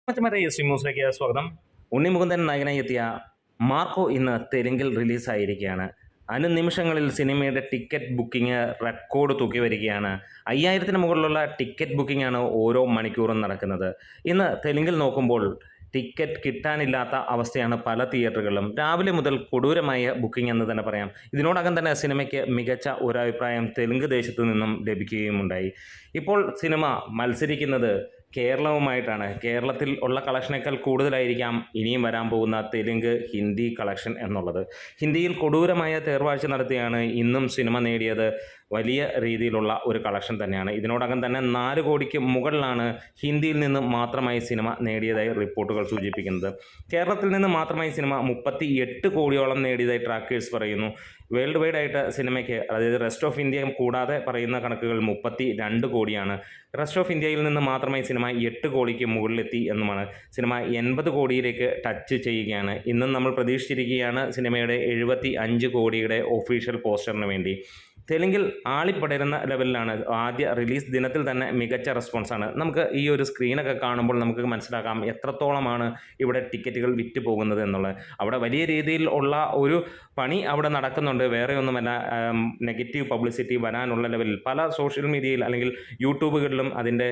മറ്റേ ന്യൂസിലേക്ക് സ്വാഗതം. ഉണ്ണി മുകുന്ദൻ നായകനായി എത്തിയ മാർക്കോ ഇന്ന് തെലുങ്കിൽ റിലീസായിരിക്കുകയാണ്. അനുനിമിഷങ്ങളിൽ സിനിമയുടെ ടിക്കറ്റ് ബുക്കിംഗ് റെക്കോർഡ് തൂക്കി വരികയാണ്. 5000-ന് മുകളിലുള്ള ടിക്കറ്റ് ബുക്കിംഗ് ആണ് ഓരോ മണിക്കൂറും നടക്കുന്നത്. ഇന്ന് തെലുങ്കിൽ നോക്കുമ്പോൾ ടിക്കറ്റ് കിട്ടാനില്ലാത്ത അവസ്ഥയാണ് പല തിയേറ്ററുകളിലും. രാവിലെ മുതൽ കൊടൂരമായ ബുക്കിംഗ് എന്ന് തന്നെ പറയാം. ഇതിനോടകം തന്നെ സിനിമയ്ക്ക് മികച്ച ഒരു അഭിപ്രായം തെലുങ്ക് ദേശത്തു നിന്നും ലഭിക്കുകയുമുണ്ടായി. ഇപ്പോൾ സിനിമ മത്സരിക്കുന്നത് കേരളവുമായിട്ടാണ്. കേരളത്തിൽ ഉള്ള കളക്ഷനേക്കാൾ കൂടുതലായിരിക്കാം ഇനിയും വരാൻ പോകുന്ന തെലുങ്ക് ഹിന്ദി കളക്ഷൻ എന്നുള്ളത്. ഹിന്ദിയിൽ കൊടൂരമായ തേർവാഴ്ച നടത്തിയാണ് ഇന്നും സിനിമ നേടിയത്. വലിയ രീതിയിലുള്ള ഒരു കളക്ഷൻ തന്നെയാണ്. ഇതിനോടകം തന്നെ 4 കോടിക്ക് മുകളിലാണ് ഹിന്ദിയിൽ നിന്ന് മാത്രമായി സിനിമ നേടിയതായി റിപ്പോർട്ടുകൾ സൂചിപ്പിക്കുന്നത്. കേരളത്തിൽ നിന്ന് മാത്രമായി സിനിമ 38 കോടിയോളം നേടിയതായി ട്രാക്കേഴ്സ് പറയുന്നു. വേൾഡ് വൈഡ് ആയിട്ട് സിനിമയ്ക്ക്, അതായത് റെസ്റ്റ് ഓഫ് ഇന്ത്യ കൂടാതെ പറയുന്ന കണക്കുകൾ 32 കോടിയാണ്. റെസ്റ്റ് ഓഫ് ഇന്ത്യയിൽ നിന്ന് മാത്രമായി സിനിമ 8 കോടിക്ക് മുകളിലെത്തി എന്നുമാണ്. സിനിമ 80 കോടിയിലേക്ക് ടച്ച് ചെയ്യുകയാണ്. ഇന്നും നമ്മൾ പ്രതീക്ഷിച്ചിരിക്കുകയാണ് സിനിമയുടെ 75 കോടിയുടെ ഒഫീഷ്യൽ പോസ്റ്ററിന് വേണ്ടി. തെലുങ്കിൽ ആളിപ്പടരുന്ന ലെവലിലാണ്. ആദ്യ റിലീസ് ദിനത്തിൽ തന്നെ മികച്ച റെസ്പോൺസാണ്. നമുക്ക് ഈ ഒരു സ്ക്രീനൊക്കെ കാണുമ്പോൾ നമുക്ക് മനസ്സിലാക്കാം എത്രത്തോളമാണ് ഇവിടെ ടിക്കറ്റുകൾ വിറ്റ് പോകുന്നത് എന്നുള്ളത്. അവിടെ വലിയ രീതിയിൽ ഉള്ള ഒരു പണി അവിടെ നടക്കുന്നുണ്ട്. വേറെ ഒന്നുമല്ല, നെഗറ്റീവ് പബ്ലിസിറ്റി വരാനുള്ള ലെവലിൽ പല സോഷ്യൽ മീഡിയയിൽ അല്ലെങ്കിൽ യൂട്യൂബുകളിലും അതിൻ്റെ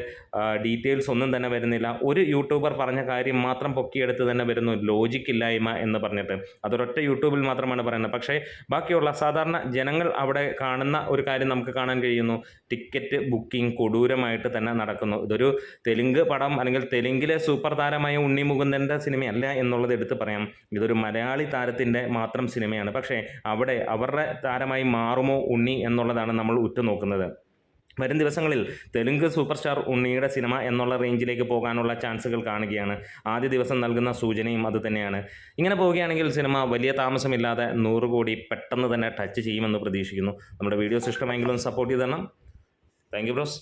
ഡീറ്റെയിൽസ് ഒന്നും തന്നെ വരുന്നില്ല. ഒരു യൂട്യൂബർ പറഞ്ഞ കാര്യം മാത്രം പൊക്കിയെടുത്ത് തന്നെ വരുന്നു, ലോജിക്കില്ലായ്മ എന്ന് പറഞ്ഞിട്ട്. അതൊരൊറ്റ യൂട്യൂബിൽ മാത്രമാണ് പറയുന്നത്. പക്ഷേ ബാക്കിയുള്ള സാധാരണ ജനങ്ങൾ അവിടെ കാണുന്ന ഒരു കാര്യം നമുക്ക് കാണാൻ കഴിയുന്നു. ടിക്കറ്റ് ബുക്കിംഗ് കൊടൂരമായിട്ട് തന്നെ നടക്കുന്നു. ഇതൊരു തെലുങ്ക് പടം അല്ലെങ്കിൽ തെലുങ്കിലെ സൂപ്പർ താരമായ ഉണ്ണി മുകുന്ദൻ്റെ സിനിമയല്ല എന്നുള്ളത് എടുത്ത് പറയാം. ഇതൊരു മലയാളി താരത്തിൻ്റെ മാത്രം സിനിമയാണ്. പക്ഷേ അവിടെ അവരുടെ താരമായി മാറുമോ ഉണ്ണി എന്നുള്ളതാണ് നമ്മൾ ഉറ്റുനോക്കുന്നത്. വരും ദിവസങ്ങളിൽ തെലുങ്ക് സൂപ്പർ സ്റ്റാർ ഉണ്ണിയുടെ സിനിമ എന്നുള്ള റേഞ്ചിലേക്ക് പോകാനുള്ള ചാൻസുകൾ കാണുകയാണ്. ആദ്യ ദിവസം നൽകുന്ന സൂചനയും അതുതന്നെയാണ്. ഇങ്ങനെ പോവുകയാണെങ്കിൽ സിനിമ വലിയ താമസമില്ലാതെ 100 കോടി പെട്ടെന്ന് തന്നെ ടച്ച് ചെയ്യുമെന്ന് പ്രതീക്ഷിക്കുന്നു. നമ്മുടെ വീഡിയോസ് ഇഷ്ടമെങ്കിലും സപ്പോർട്ട് ചെയ്ത് തരണം. Thank you bros.